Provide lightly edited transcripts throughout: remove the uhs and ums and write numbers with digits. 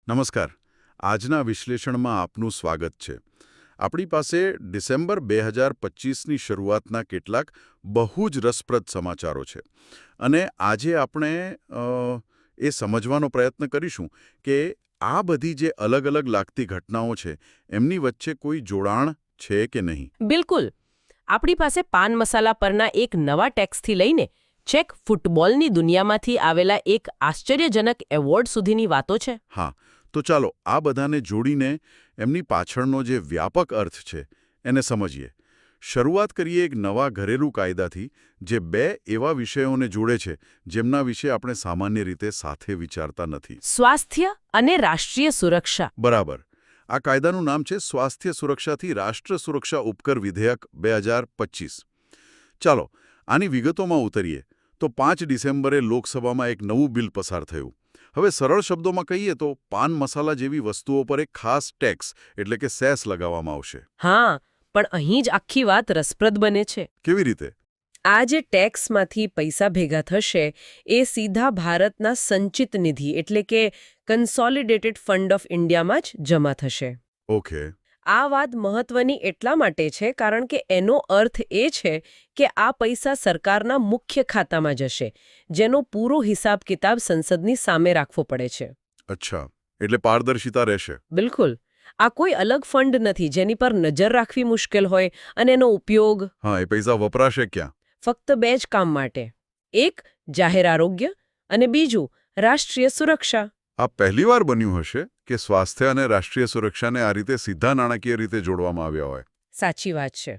નમસ્કાર. આજના વિશ્લેષણમાં આપનું સ્વાગત છે. આપણી પાસે ડિસેમ્બર 2025ની શરૂઆતના કેટલાક બહુ જ રસપ્રદ સમાચારો છે અને આજે આપણે એ સમજવાનો પ્રયત્ન કરીશું કે આ બધી જે અલગ અલગ લાગતી ઘટનાઓ છે એમની વચ્ચે કોઈ જોડાણ છે કે નહીં. બિલકુલ. આપણી પાસે પાન મસાલા પરના એક નવા ટેક્સથી લઈને ચેક ફૂટબોલની દુનિયામાંથી આવેલા એક આશ્ચર્યજનક એવોર્ડ સુધીની વાતો છે. હા, તો ચાલો આ બધાને જોડીને એમની પાછળનો જે વ્યાપક અર્થ છે એને સમજીએ. શરૂઆત કરીએ એક નવા ઘરેલું કાયદાથી જે બે એવા વિષયોને જોડે છે જેમના વિશે આપણે સામાન્ય રીતે સાથે વિચારતા નથી. સ્વાસ્થ્ય અને રાષ્ટ્રીય સુરક્ષા. બરાબર. આ કાયદાનું નામ છે સ્વાસ્થ્ય સુરક્ષાથી રાષ્ટ્ર સુરક્ષા ઉપકર વિધેયક 2025. ચાલો આની વિગતોમાં ઉતરીએ તો 5 ડિસેમ્બરે લોકસભામાં એક નવું બિલ પસાર થયું. હવે સરળ શબ્દોમાં કહીએ તો પાન મસાલા જેવી વસ્તુઓ પર એક ખાસ ટેક્સ એટલે કે સેસ લગાવવામાં આવશે. હા, પણ અહીં જ આખી વાત રસપ્રદ બને છે. કેવી રીતે? આ જે ટેક્સમાંથી પૈસા ભેગા થશે એ સીધા ભારતના સંચિત નિધિ એટલે કે કન્સોલિડેટેડ ફંડ ઓફ ઇન્ડિયામાં જ જમા થશે. ઓકે. આ વાત મહત્વની એટલા માટે છે કારણ કે એનો અર્થ એ છે કે આ પૈસા સરકારના મુખ્ય ખાતામાં જશે જેનો પૂરો હિસાબ કિતાબ સંસદની સામે રાખવો પડે છે. અચ્છા, એટલે પારદર્શિતા રહેશે. બિલકુલ. આ કોઈ અલગ ફંડ નથી જેની પર નજર રાખવી મુશ્કેલ હોય અને એનો ઉપયોગ. હા, એ પૈસા વપરાશે ક્યાં? ફક્ત બે જ કામ માટે. એક જાહેર આરોગ્ય અને બીજું રાષ્ટ્રીય સુરક્ષા. આ પહેલીવાર બન્યું હશે કે સ્વાસ્થ્ય અને રાષ્ટ્રીય સુરક્ષાને આ રીતે સીધા નાણાકીય રીતે જોડવામાં આવ્યા હોય. સાચી વાત છે.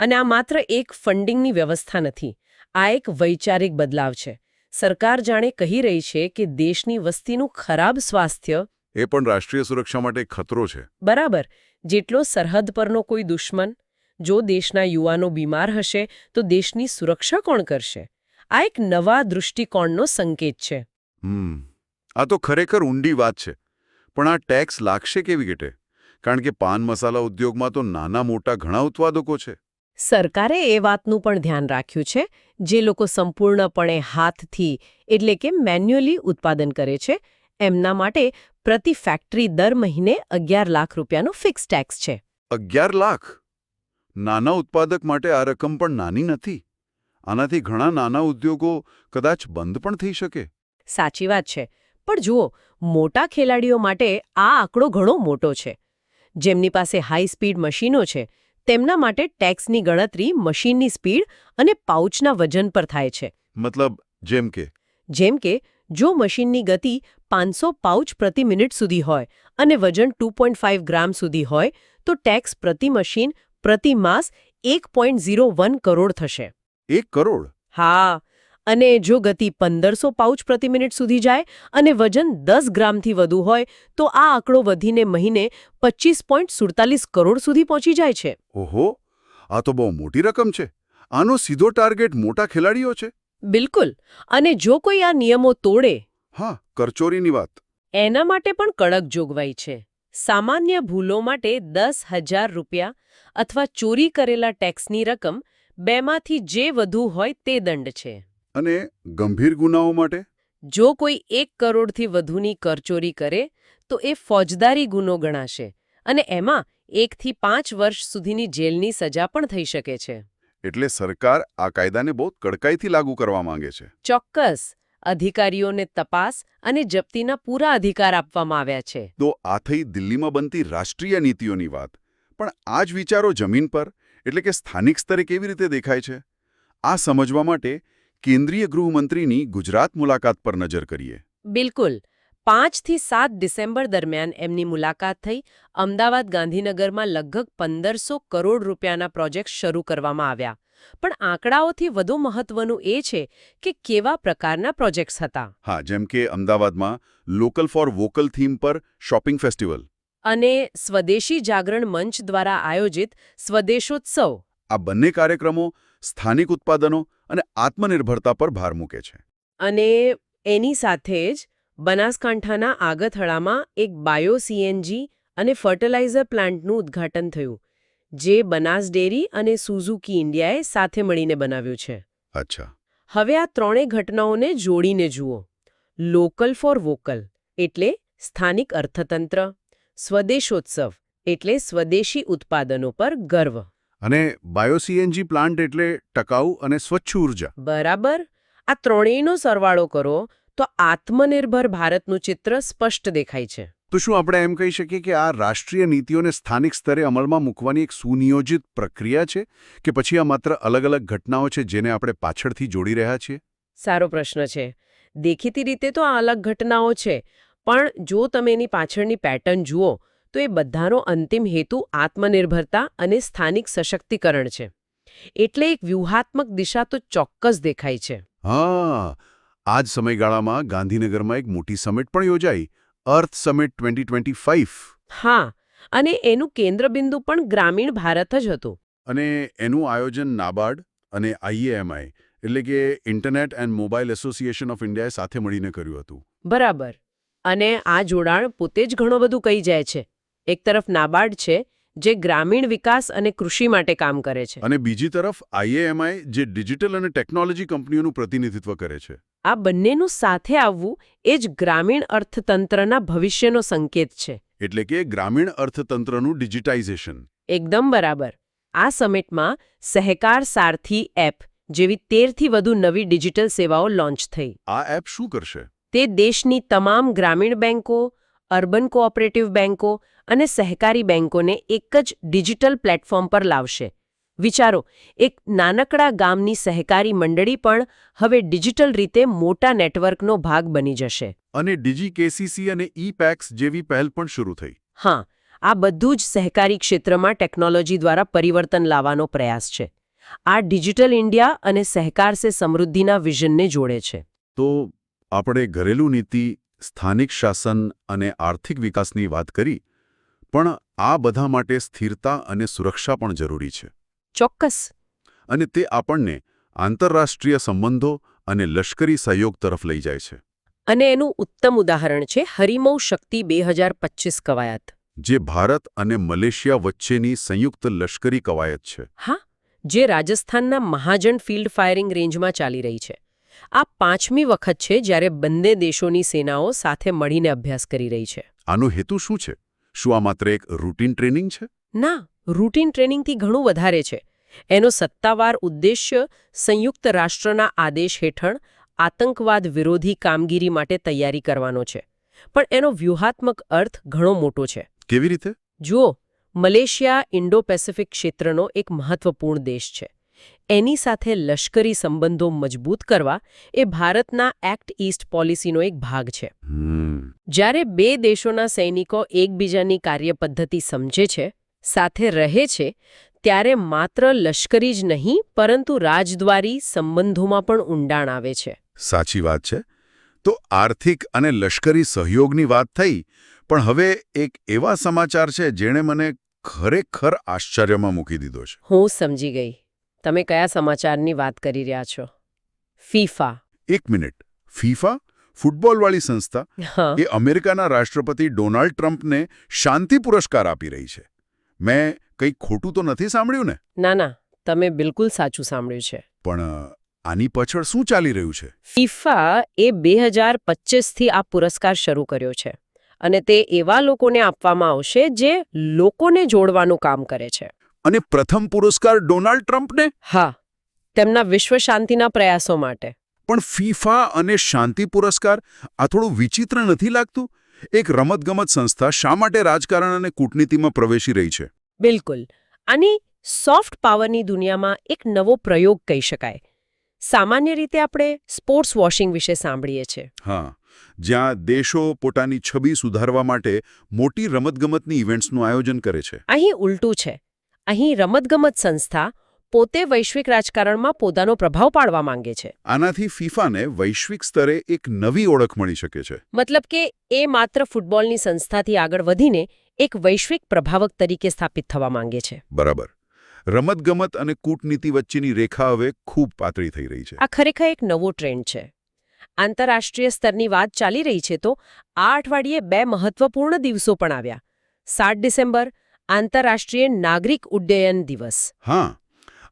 અને આ માત્ર એક ફંડિંગની વ્યવસ્થા નથી. આ એક વૈચારિક બદલાવ છે. સરકાર જાણે કહી રહી છે કે દેશની વસ્તીનું ખરાબ સ્વાસ્થ્ય એ પણ રાષ્ટ્રીય સુરક્ષા માટે એક ખતરો છે. બરાબર. જેટલો સરહદ પરનો કોઈ દુશ્મન, જો દેશના યુવાનો બીમાર હશે તો દેશની સુરક્ષા કોણ કરશે? આ એક નવા દૃષ્ટિકોણનો સંકેત છે. આ તો ખરેખર ઊંડી વાત છે. પણ આ ટેક્સ લાગશે કેવી રીતે? કારણ કે પાન મસાલા ઉદ્યોગમાં તો નાના મોટા ઘણા ઉત્પાદકો છે. સરકારે એ વાતનું પણ ધ્યાન રાખ્યું છે જે લોકો સંપૂર્ણપણે હાથથી એટલે કે મેન્યુઅલી ઉત્પાદન કરે છે એમના માટે પ્રતિ ફેક્ટરી દર મહિને 11 લાખ રૂપિયાનો ફિક્સ ટેક્સ છે. 11 લાખ? નાના ઉત્પાદક માટે આ રકમ પણ નાની નથી. આનાથી ઘણા નાના ઉદ્યોગો કદાચ બંધ પણ થઈ શકે. સાચી વાત છે. પણ જુઓ, મોટા ખેલાડીઓ માટે આ આંકડો ઘણો મોટો છે. જેમની પાસે હાઈ સ્પીડ મશીનો છે તેમના માટે ટેક્સની ગણતરી મશીનની સ્પીડ અને પાઉચના વજન પર થાય છે. મતલબ જેમ કે જો મશીનની ગતિ 500 પાઉચ પ્રતિ મિનિટ સુધી હોય અને વજન 2.5 ગ્રામ સુધી હોય તો ટેક્સ પ્રતિ મશીન પ્રતિ માસ 1.01 કરોડ થશે. 1 કરોડ? હા. અને જો ગતિ 1500 પાઉચ પ્રતિ મિનિટ સુધી જાય અને વજન 10 ગ્રામથી વધુ હોય તો આ આંકડો વધીને મહિને 25.47 કરોડ સુધી પહોંચી જાય છે. ઓહો, આ તો બહુ મોટી રકમ છે. આનો સીધો ટાર્ગેટ મોટા ખેલાડીઓ છે. બિલકુલ. અને જો કોઈ આ નિયમો તોડે, હા, કરચોરીની વાત, એના માટે પણ કડક જોગવાઈ છે. સામાન્ય ભૂલો માટે 10,000 રૂપિયા અથવા ચોરી કરેલા ટેક્સની રકમ બેમાંથી જે વધુ હોય તે દંડ છે. અને ગંભીર ગુનાઓ માટે? જો કોઈ 1 કરોડથી વધુની કરચોરી કરે તો એ ફોજદારી ગુનો ગણાશે અને એમાં 1 થી 5 વર્ષ સુધીની જેલની સજા પણ થઈ શકે છે. એટલે સરકાર આ કાયદાને બહુ કડકાઈથી લાગુ કરવા માંગે છે. ચોક્કસ. અધિકારીઓને તપાસ અને જપ્તીના પૂરા અધિકાર આપવામાં આવ્યા છે. તો આ થઈ દિલ્હીમાં બનતી રાષ્ટ્રીય નીતિઓની વાત. પણ આ જ વિચારો જમીન પર એટલે કે સ્થાનિક સ્તરે કેવી રીતે દેખાય છે? આ સમજવા માટે કેન્દ્રીય ગૃહમંત્રીની ગુજરાત મુલાકાત પર નજર કરીએ. બિલકુલ. 5 થી 7 ડિસેમ્બર દરમિયાન એમની મુલાકાત થઈ. અમદાવાદ ગાંધીનગરમાં લગભગ 1500 કરોડ રૂપિયાના પ્રોજેક્ટ શરૂ કરવામાં આવ્યા. પણ આંકડાઓથી વધુ મહત્વનું એ છે કે કેવા પ્રકારના પ્રોજેક્ટ્સ હતા. હા, જેમ કે અમદાવાદમાં લોકલ ફોર વોકલ થીમ પર શોપિંગ ફેસ્ટિવલ અને સ્વદેશી જાગરણ મંચ દ્વારા આયોજિત સ્વદેશોત્સવ. આ બંને કાર્યક્રમો સ્થાનિક ઉત્પાદનો અને આત્મનિર્ભરતા પર ભાર મૂકે છે. અને એની સાથે જ બનાસકાંઠાના આગથળામાં એક બાયો સીએનજી અને ફર્ટિલાઇઝર પ્લાન્ટનું ઉદ્ઘાટન થયું જે બનાસ ડેરી અને સુઝુકી ઇન્ડિયાએ સાથે મળીને બનાવ્યું છે. અચ્છા. હવે આ ત્રણેય ઘટનાઓને જોડીને જુઓ. લોકલ ફોર વોકલ એટલે સ્થાનિક અર્થતંત્ર, સ્વદેશોત્સવ એટલે સ્વદેશી ઉત્પાદનો પર ગર્વ. અને બાયોસીએનજી પ્લાન્ટ એટલે ટકાઉ અને સ્વચ્છ ઉર્જા. બરાબર. આ ત્રણેયનો સરવાળો કરો તો આત્મનિર્ભર ભારતનું ચિત્ર સ્પષ્ટ દેખાય છે. તો શું આપણે એમ કહી શકીએ કે આ રાષ્ટ્રીય નીતિઓને સ્થાનિક સ્તરે અમલમાં મૂકવાની એક સુનિયોજિત પ્રક્રિયા છે કે પછી આ માત્ર અલગ અલગ ઘટનાઓ છે જેને આપણે પાછળથી જોડી રહ્યા છીએ? સારો પ્રશ્ન છે. દેખીતી રીતે તો આ અલગ ઘટનાઓ છે, પણ જો તમે એની પાછળની પેટર્ન જુઓ તો એ બધાનો અંતિમ હેતુ આત્મનિર્ભરતા અને સ્થાનિક સશક્તિકરણ છે. એટલે એક વ્યૂહાત્મક દિશા તો ચોક્કસ દેખાય છે. હા, આ જ સમયગાળામાં ગાંધીનગરમાં એક મોટી સમિટ પણ યોજાઈ, અર્થ સમિટ 2025. હા, અને એનું કેન્દ્રબિંદુ પણ ગ્રામીણ ભારત જ હતું. અને એનું આયોજન નાબાર્ડ અને આઈએએમઆઈ એટલે કે internet and mobile association of ઇન્ડિયાએ સાથે મળીને કર્યું હતું. બરાબર. અને આ જોડાણ પોતે જ ઘણું બધું કહી જાય છે. એક તરફ નાબાર્ડ છે, જે ગ્રામીણ વિકાસ અને કૃષિ માટે કામ કરે છે. અને બીજી તરફ આઈએએમઆઈ જે ડિજિટલ અને ટેકનોલોજી કંપનીઓનું પ્રતિનિધિત્વ કરે છે. આ બંનેનું સાથે આવવું એ જ ગ્રામીણ અર્થતંત્રના ભવિષ્યનો સંકેત છે. એટલે કે ગ્રામીણ અર્થતંત્રનું ડિજિટાઇઝેશન. એકદમ બરાબર. આ સમિટમાં સહકાર સારથી એપ જેવી 13થી વધુ નવી ડિજિટલ સેવાઓ લોન્ચ થઈ. આ એપ શું કરશે? તે દેશની તમામ ગ્રામીણ બેંકો, અર્બન કોઓપરેટિવ બેંકો અને સહકારી બેંકોને એક જ ડિજિટલ પ્લેટફોર્મ પર લાવશે. વિચારો, એક નાનકડા ગામની સહકારી મંડળી પણ હવે ડિજિટલ રીતે મોટા નેટવર્કનો ભાગ બની જશે. અને ડીજીકેસીસી અને ઈ-પેક્સ જેવી પહેલ પણ શરૂ થઈ. હા, આ બધું જ સહકારી ક્ષેત્રમાં ટેકનોલોજી દ્વારા પરિવર્તન લાવવાનો પ્રયાસ છે. આ ડિજિટલ ઇન્ડિયા અને સહકાર સે સમૃદ્ધિના વિઝનને જોડે છે. તો આપણે ઘરેલું નીતિ, સ્થાનિક શાસન અને આર્થિક વિકાસની વાત કરી, પણ આ બધા માટે સ્થિરતા અને સુરક્ષા પણ જરૂરી છે. ચોક્કસ. અને તે આપણને આંતરરાષ્ટ્રીય સંબંધો અને લશ્કરી સહયોગ તરફ લઈ જાય છે. અને એનું ઉત્તમ ઉદાહરણ છે હરિમૌ શક્તિ 2025 કવાયત. જે ભારત અને મલેશિયા વચ્ચેની સંયુક્ત લશ્કરી કવાયત છે. હા, જે રાજસ્થાનના મહાજન ફિલ્ડ ફાયરિંગ રેન્જમાં ચાલી રહી છે. આ 5મી વખત છે જ્યારે બંને દેશોની સેનાઓ સાથે મળીને અભ્યાસ કરી રહી છે. આનો હેતુ શું છે? શું આ માત્ર એક રૂટીન ટ્રેનિંગ છે? ના, રૂટીન ટ્રેનિંગથી ઘણું વધારે છે. એનો સત્તાવાર ઉદ્દેશ્ય સંયુક્ત રાષ્ટ્રના આદેશ હેઠળ આતંકવાદ વિરોધી કામગીરી માટે તૈયારી કરવાનો છે. પણ એનો વ્યૂહાત્મક અર્થ ઘણો મોટો છે. કેવી રીતે? જુઓ, મલેશિયા ઇન્ડો પેસિફિક ક્ષેત્રનો એક મહત્વપૂર્ણ દેશ છે. એની સાથે લશ્કરી સંબંધો મજબૂત કરવા એ ભારતના એક્ટ ઈસ્ટ પોલિસીનો એક ભાગ છે. જ્યારે બે દેશોના સૈનિકો એકબીજાની કાર્યપદ્ધતિ સમજે છે, સાથે રહે છે, ત્યારે માત્ર લશ્કરી જ નહીં પરંતુ રાજદ્વારી સંબંધોમાં પણ ઊંડાણ આવે છે. સાચી વાત છે. તો આર્થિક અને લશ્કરી સહયોગની વાત થઈ, પણ હવે એક એવા સમાચાર છે જેણે મને ખરેખર આશ્ચર્યમાં મૂકી દીધો છે. હું સમજી ગઈ. તમે કયા સમાચારની વાત કરી રહ્યા છો? ફીફા. એક મિનિટ. ફીફા? ફૂટબોલવાળી સંસ્થા? હા. એ અમેરિકાના રાષ્ટ્રપતિ ડોનાલ્ડ ટ્રમ્પને શાંતિ પુરસ્કાર આપી રહી છે. મેં કંઈ ખોટું તો નથી સાંભળ્યું ને? ના, તમે બિલકુલ સાચું સાંભળ્યું છે. પણ આની પાછળ શું ચાલી રહ્યું છે? ફીફા એ 2025થી આ પુરસ્કાર શરૂ કર્યો છે. અને તે એવા લોકોને આપવામાં આવશે જે લોકોને જોડવાનું કામ કરે છે. અને પ્રથમ પુરસ્કાર ડોનાલ્ડ ટ્રમ્પને? હા, તેમના વિશ્વ શાંતિના પ્રયાસો માટે. પણ ફીફા અને શાંતિ પુરસ્કાર, આ થોડું વિચિત્ર નથી લાગતું? એક રમતગમત સંસ્થા શા માટે રાજકારણ અને કૂટનીતિમાં પ્રવેશી રહી છે? બિલકુલ. આની સોફ્ટ પાવરની દુનિયામાં એક નવો પ્રયોગ કહી શકાય. સામાન્ય રીતે આપણે સ્પોર્ટ્સ વોશિંગ વિશે સાંભળીએ છીએ. હા, જ્યાં દેશો પોતાની છબી સુધારવા માટે મોટી રમતગમતની ઇવેન્ટ્સનું આયોજન કરે છે. અહીં ઉલટું છે. અહીં રમતગમત સંસ્થા પોતે વૈશ્વિક રાજકારણમાં પોતાનો પ્રભાવ પાડવા માંગે છે. આનાથી ફીફાને વૈશ્વિક સ્તરે એક નવી ઓળખ મળી શકે છે. મતલબ કે એ માત્ર ફૂટબોલની સંસ્થાથી આગળ વધીને એક વૈશ્વિક પ્રભાવક તરીકે સ્થાપિત થવા માંગે છે. બરાબર. રમતગમત અને કૂટનીતિ વચ્ચેની રેખા હવે ખૂબ પાતળી થઈ રહી છે. આ ખરેખર એક નવો ટ્રેન્ડ છે. આંતરરાષ્ટ્રીય સ્તરની વાત ચાલી રહી છે તો આ અઠવાડિયે 2 મહત્વપૂર્ણ દિવસો પણ આવ્યા. 7 ડિસેમ્બર આંતરરાષ્ટ્રીય નાગરિક ઉડ્ડયન દિવસ. હા,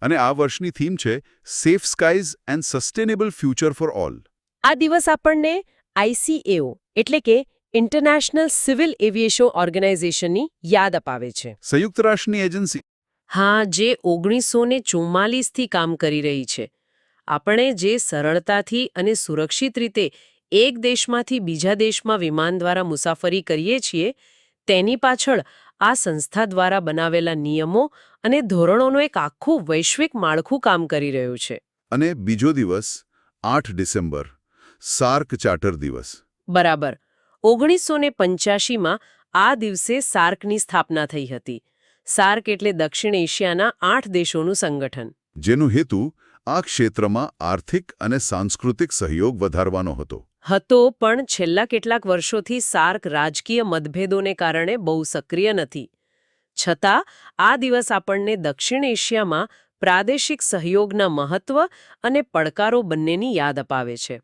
અને આ વર્ષની થીમ છે safe skies and sustainable future for all. આ દિવસ આપણને ICAO એટલે કે ઇન્ટરનેશનલ સિવિલ એવિએશન ઓર્ગેનાઇઝેશનની યાદ અપાવે છે. સંયુક્ત રાષ્ટ્રની એજન્સી. હા, જે 1944થી કામ કરી રહી છે. આપણે જે સરળતાથી અને સુરક્ષિત રીતે એક દેશમાંથી બીજા દેશમાં વિમાન દ્વારા મુસાફરી કરીએ છીએ તેની પાછળ આ સંસ્થા દ્વારા બનાવેલા નિયમો અને ધોરણોનું એક આખું વૈશ્વિક માળખું કામ કરી રહ્યું છે. અને બીજો દિવસ 8 ડિસેમ્બર સાર્ક ચાર્ટર દિવસ. બરાબર. 1985માં આ દિવસે સાર્કની સ્થાપના થઈ હતી. સાર્ક એટલે દક્ષિણ એશિયાના 8 દેશોનું સંગઠન. જેનો હેતુ આ ક્ષેત્રમાં આર્થિક અને સાંસ્કૃતિક સહયોગ વધારવાનો હતો. પણ છેલ્લા કેટલાક વર્ષોથી સાર્ક રાજકીય મતભેદોને કારણે બહુ સક્રિય નથી. છતાં આ દિવસ આપણને દક્ષિણ એશિયામાં પ્રાદેશિક સહયોગના મહત્વ અને પડકારો બંનેની યાદ અપાવે છે.